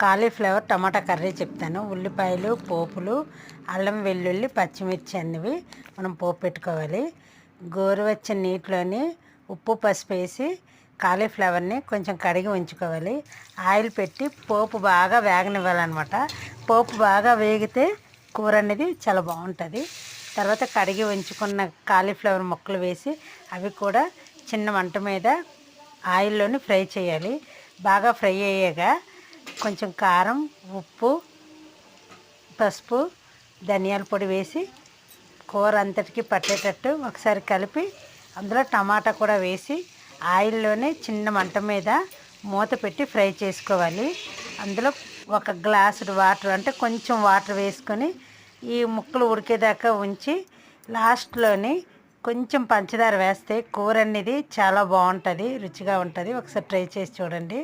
Cauliflower టమాటా curry చెప్తాను. ఉల్లిపాయలు, పోపులు, అల్లం వెల్లుల్లి, పచ్చిమిర్చి అన్నవి మనం పోపు పెట్టుకోవాలి. గోరువెచ్చని నీటిలోని ఉప్పు పసుపు వేసి కాలీఫ్లవర్ని కొంచెం కడిగి ఉంచుకోవాలి. ఆయిల్ పెట్టి పోపు బాగా వేగనివ్వాలన్నమాట. పోపు బాగా వేగితే కూర అనేది చాలా బాగుంటుంది. తర్వాత కడిగి ఉంచుకున్న కాలీఫ్లవర్ ముక్కలు వేసి అవి కూడా చిన్న మంట మీద ఆయిల్లోని ఫ్రై చేయాలి. బాగా ఫ్రై అయ్యాక కొంచెం కారం, ఉప్పు, పసుపు, ధనియాల పొడి వేసి కూర అంతటికి పట్టేటట్టు ఒకసారి కలిపి అందులో టమాటా కూడా వేసి ఆయిల్లోనే చిన్న మంట మీద మూత పెట్టి ఫ్రై చేసుకోవాలి. అందులో ఒక గ్లాసుడు వాటర్ అంటే కొంచెం వాటర్ వేసుకొని ఈ ముక్కలు ఉడికేదాకా ఉంచి లాస్ట్లోని కొంచెం పంచదార వేస్తే కూర అనేది చాలా బాగుంటుంది, రుచిగా ఉంటుంది. ఒకసారి ట్రై చేసి చూడండి.